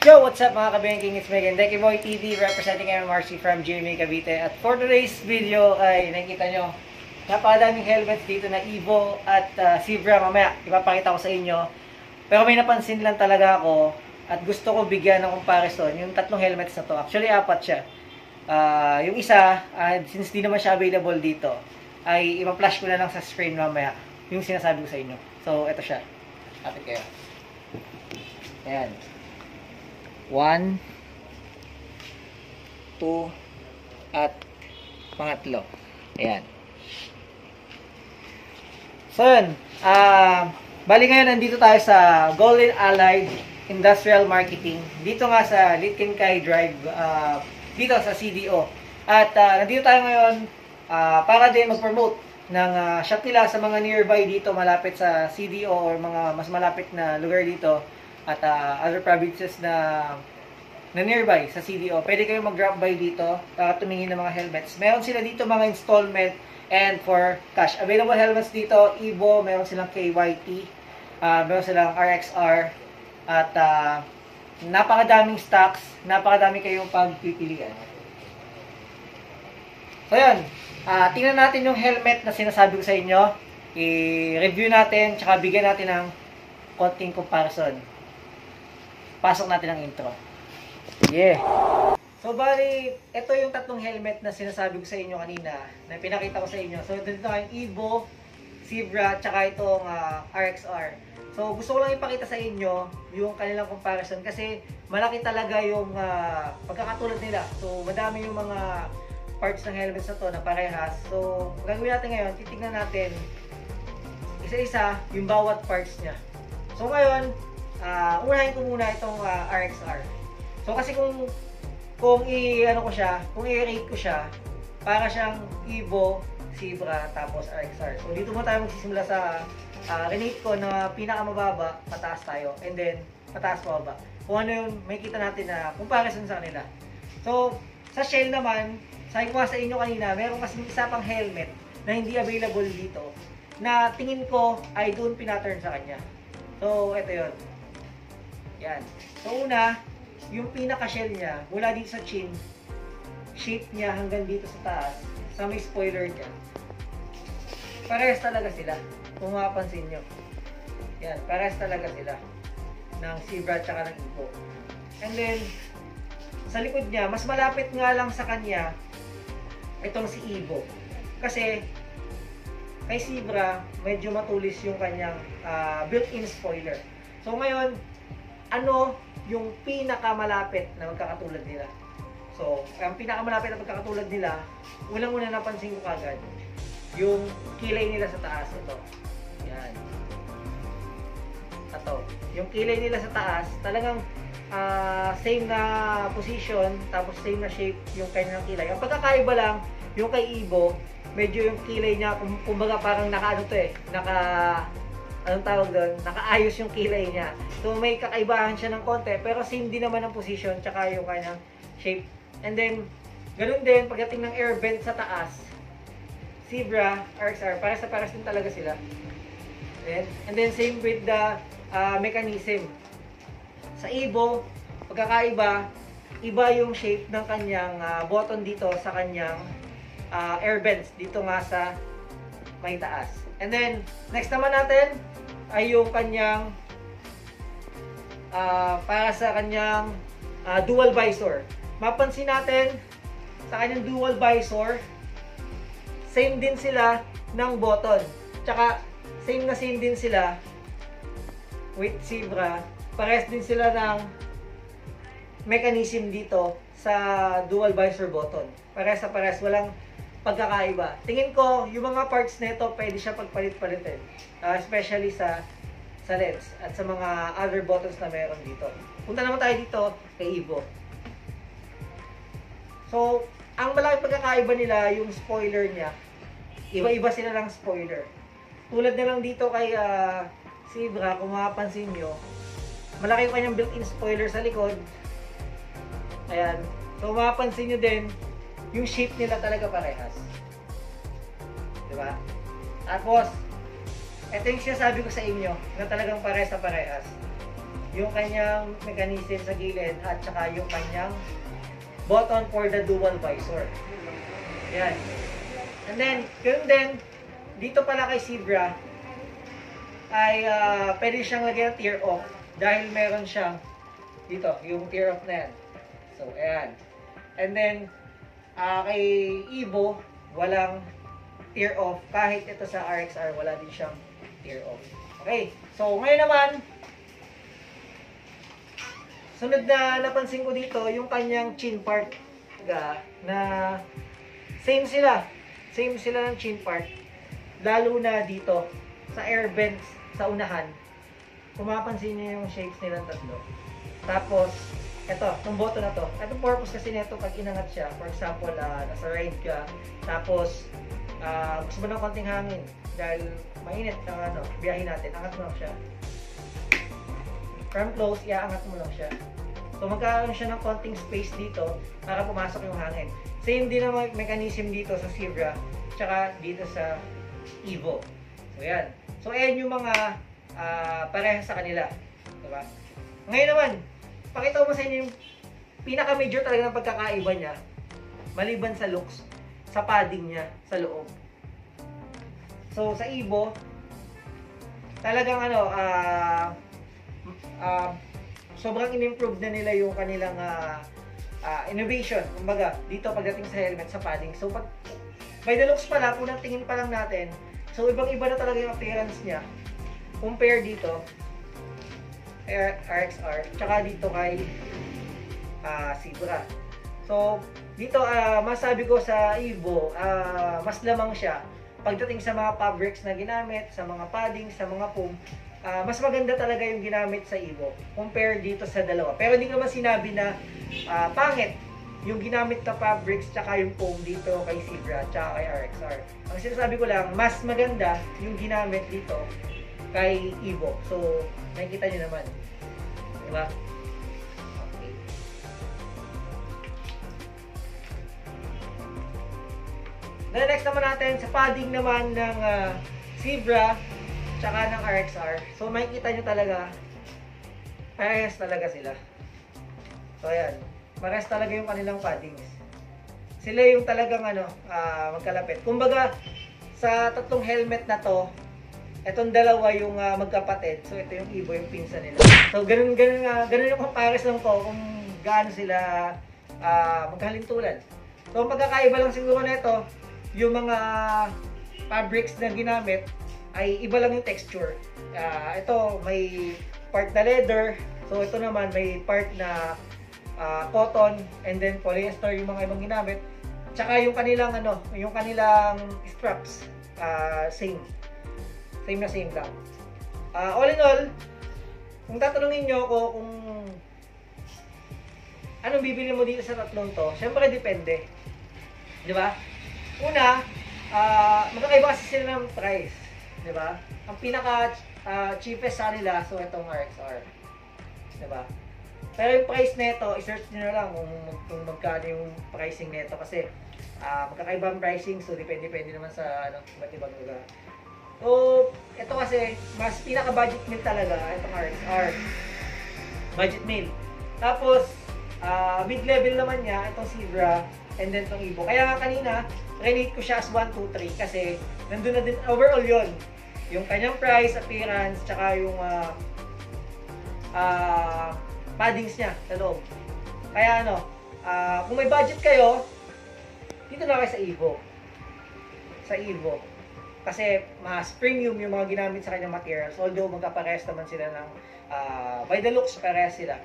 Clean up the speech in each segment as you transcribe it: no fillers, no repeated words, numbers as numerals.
Yo, what's up mga kabengking? It's Megan, Decky Boy TV, representing MMRC from GMA Cavite. At for today's video ay nakikita nyo, napakadaming helmets dito na Evo at Zebra. Mamaya, ipapakita ko sa inyo. Pero may napansin lang talaga ako at gusto ko bigyan ng comparison yung tatlong helmets na to. Actually, apat siya. Yung isa, since di naman siya available dito, ay ipa-flash ko na lang sa screen mamaya yung sinasabi ko sa inyo. So, ito siya. Kapit kayo. Ayan. 1, 2, at pangatlo. Ayan. So yun, bali ngayon nandito tayo sa Golden Allied Industrial Marketing. Dito nga sa Litkin-Kai Drive, dito sa CDO. At nandito tayo ngayon para din mag-promote ng shop nila sa mga nearby dito, malapit sa CDO or mga mas malapit na lugar dito. At other provinces na nearby sa CDO. Pwede kayo mag-drop by dito para tumingin ng mga helmets. Meron sila dito mga installment and for cash. Available helmets dito, Evo, meron silang KYT, meron silang RXR, at napakadaming stocks, napakadami kayong pagpipilian. So yan, tingnan natin yung helmet na sinasabi ko sa inyo. I-review natin, tsaka bigyan natin ng konting comparison. Pasok natin ang intro. Yeah. So, bali, ito yung tatlong helmet na sinasabi ko sa inyo kanina, na pinakita ko sa inyo. So, dito yung Evo, Zebra, tsaka itong RXR. So, gusto ko lang ipakita sa inyo yung kanilang comparison kasi malaki talaga yung pagkakatulad nila. So, madami yung mga parts ng helmets na to na parehas. So, gagawin natin ngayon, titignan natin isa-isa yung bawat parts niya. So, ngayon, unahin ko muna itong RXR. So kasi kung i-rate ko siya, para siyang Evo, Zebra, tapos RXR. So dito mo tayo magsisimula sa renate ko na pinakamababa, pataas tayo, and then pataas pababa. Kung ano yung makikita natin na comparison sa kanila. So sa Shell naman, sabi ko nga sa inyo kanina, meron kasi isa pang helmet na hindi available dito na tingin ko ay doon pinaturn sa kanya. So ito yun. Yan. So una, yung pinaka-shell niya, mula dito sa chin, shape niya hanggang dito sa taas, sa may spoiler niya. Parehas talaga sila, kung mapapansin nyo. Yan, parehas talaga sila ng Zebra at saka ng Evo. And then, sa likod niya, mas malapit nga lang sa kanya itong si Evo. Kasi, kay Zebra, medyo matulis yung kanyang built-in spoiler. So ngayon, ano yung pinakamalapit na magkakatulad nila? So, ang pinakamalapit na magkakatulad nila, unang-una napansin ko kagad, yung kilay nila sa taas. Ito. Yan. Ito. Yung kilay nila sa taas, talagang same na position, tapos same na shape yung kanyang kilay. Ang pagkakaiba lang, yung kay Evo, medyo yung kilay niya, kumbaga parang anong tawag doon, nakaayos yung kilay niya. So may kakaibahan siya ng konti, pero same din naman ang position, tsaka yung kanyang shape. And then, ganun din, pagdating ng air vent sa taas, Zebra, RXR, pares din talaga sila. And then same with the mechanism. Sa Evo, pagkakaiba, iba yung shape ng kanyang button dito sa kanyang air vents, dito nga sa may taas. And then, next naman natin, ay yung kanyang para sa kanyang dual visor. Mapansin natin sa kanyang dual visor, same din sila ng button. Tsaka same din sila with Zebra. Parehas din sila ng mechanism dito sa dual visor button. Parehas na parehas, walang pagkakaiba. Tingin ko, yung mga parts nito pwede siya pagpalit-palitin. Especially sa lens at sa mga other buttons na meron dito. Punta naman tayo dito kay Evo. So, ang malaking pagkakaiba nila, yung spoiler niya, iba-iba sila ng spoiler. Tulad na lang dito kay Zebra, kung mapapansin nyo, malaki yung kanyang built-in spoiler sa likod. Ayan. So, mapapansin nyo din, yung shape nila talaga parehas. Diba? Tapos, ito yung sinasabi ko sa inyo, na talagang parehas na parehas. yung kanyang mechanism sa gilid, at saka yung kanyang button for the dual visor. Yan. And then, ganun din, dito pala kay Zebra, ay pwede siyang lagyan ng tear off dahil meron siyang dito, yung tear off na yan. So, ayan. And then, kay Evo, walang tear off. Kahit ito sa RXR, wala din siyang tear off. Okay. So, ngayon naman, sunod na napansin ko dito, yung kanyang chin part na same sila. Same sila ng chin part. Lalo na dito, sa air vents, sa unahan. Kung mapapansin niyo yung shapes nilang tatlo. Tapos, ito, itong button na to. Itong purpose kasi nito pag inangat siya. For example, nasa ride ka. Tapos, gusto mo ng konting hangin. Dahil mainit ang biyahe natin. Angat mo lang siya. From close, iaangat mo lang siya. So, magkakaroon siya ng konting space dito para pumasok yung hangin. Same din ang mechanism dito sa Zebra. Tsaka dito sa Evo. So, yan. So, ayan yung mga parehas sa kanila. Diba? Ngayon naman, pakita ko sa inyo yung pinaka-major talaga ng pagkakaiba niya. Maliban sa looks, sa padding niya sa loob. So, sa Evo, talagang sobrang in-improve na nila yung kanilang innovation. Kumbaga, dito pagdating sa helmet, sa padding. So, by the looks pala, unang tingin pa lang natin, so ibang-iba na talaga yung appearance niya. Compare dito, RXR, tsaka dito kay Zebra. So, dito, masabi ko sa Evo, mas lamang siya. Pagdating sa mga fabrics na ginamit, sa mga padding, sa mga foam, mas maganda talaga yung ginamit sa Evo compare dito sa dalawa. Pero hindi ko naman sinabi na pangit yung ginamit na fabrics tsaka yung foam dito kay Zebra tsaka kay RXR. Ang sinasabi ko lang, mas maganda yung ginamit dito kay Evo. So, nakikita nyo naman. Diba? Okay. Then next naman natin, sa padding naman ng Zebra tsaka ng RXR. So, makikita nyo talaga, parehas talaga sila. So, ayan. Parehas talaga yung kanilang paddings. Sila yung talagang magkalapit. Kumbaga, sa tatlong helmet na to, etong dalawa yung magkapatid. So, ito yung Evo, yung pinsan nila. So, ganun yung comparison ko kung gaano sila magkahalintulad. So, ang pagkakaiba lang siguro nito, yung mga fabrics na ginamit, ay iba lang yung texture. Ito, may part na leather. So, ito naman, may part na cotton and then polyester yung mga ibang ginamit. Tsaka yung kanilang yung kanilang straps same na same lang. All in all, kung tatanungin niyo ako kung anong bibili mo dito sa tatlong to, syempre depende. 'Di ba? Una, magkakaiba kasi sila ng price, 'di ba? Ang pinaka cheapest sa nila, so itong RXR. 'Di ba? Pero yung price nito, i-search niyo na lang kung magkano yung pricing nito kasi magkakaiba ang pricing, so depende naman sa iba't ibang lugar. So, ito kasi mas pinaka-budget meal talaga itong RXR. Budget meal. Tapos mid-level naman niya itong Zebra and then itong Evo. Kaya nga kanina, relate ko siya as 1, 2, 3 kasi nandun na din overall yon. Yung kanyang price, appearance, tsaka yung paddings niya sa loob. Kaya kung may budget kayo, dito na kayo sa Evo. Sa Evo. Kasi mas premium yung mga ginamit sa kanyang materials. Although magkaparehas naman sila ng by the looks, parehas sila.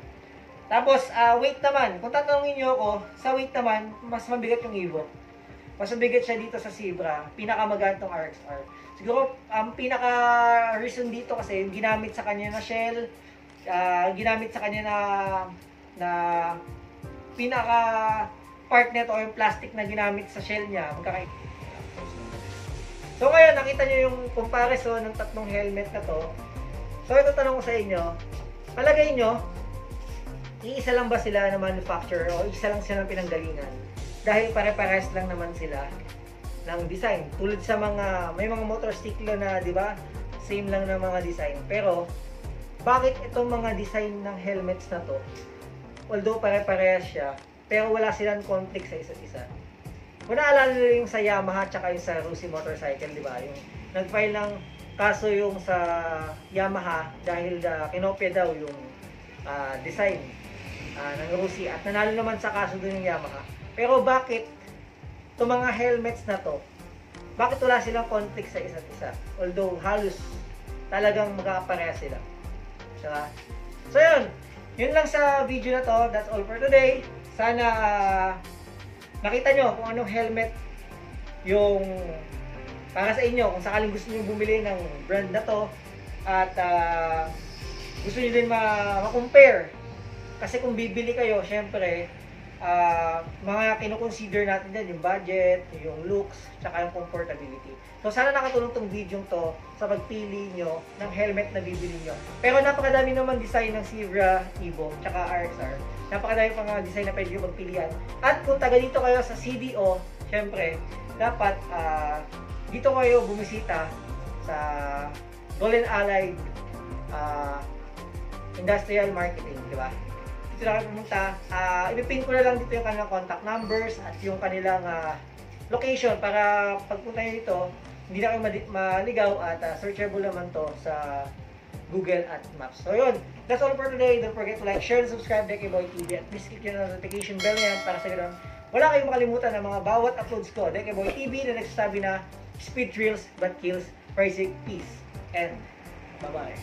Tapos, weight naman. Kung tatanungin nyo ako, sa weight naman, mas mabigat yung Evo. Mas mabigat siya dito sa Zebra. Pinakamagantong RXR. Siguro, ang pinaka-reason dito kasi yung ginamit sa kanya na shell, ginamit sa kanya na pinaka part nito o yung plastic na ginamit sa shell niya, magkakaiba. So ngayon, nakita niyo yung comparison ng tatlong helmet na to. So ito tanong ko sa inyo, palagay nyo, iisa lang ba sila na manufacturer o isa lang sila ng pinanggalingan? Dahil pare-parehas lang naman sila ng design. Tulad sa may mga motorsiklo na, di ba, same lang ng mga design. Pero bakit itong mga design ng helmets na to, although pare-parehas siya, pero wala silang conflict sa isa't isa. Kung naalala nyo yung sa Yamaha tsaka yung sa Rusi Motorcycle, di ba? Yung nag-file ng kaso yung sa Yamaha dahil kinopya daw yung design ng Rusi at nanalo naman sa kaso dun yung Yamaha. Pero bakit itong mga helmets na to, bakit wala silang conflict sa isa't isa? Although halos talagang magkakapareha sila. Diba? So yun lang sa video na to. That's all for today. Sana nakita nyo kung anong helmet yung para sa inyo. Kung sakaling gusto nyo bumili ng brand na to at gusto nyo din ma-compare. Kasi kung bibili kayo, syempre mga kino-consider natin din yung budget, yung looks, tsaka yung comfortability. So sana nakatulong tong video to sa pagpili nyo ng helmet na bibili nyo. Pero napakadami naman design ng Sivra, Evo, tsaka RXR. Napakadami pang mga design na pwede nyo magpilian. At kung taga dito kayo sa CDO, syempre, dapat dito kayo bumisita sa Golden Allied Industrial Marketing, di ba? Dito na kayo pumunta. Ipipin ko na lang dito yung kanilang contact numbers at yung kanilang location para pagpunta nyo dito, hindi na kayo maligaw at searchable naman to sa Google at Maps. So yun, that's all for today. Don't forget to like, share, and subscribe to Dekeboy TV at please click yung notification bell yan para sa ganun wala kayong makalimutan ng mga bawat uploads ko. Dekeboy TV na nagsasabi na speed thrills but kills. Praise, peace, and bye-bye.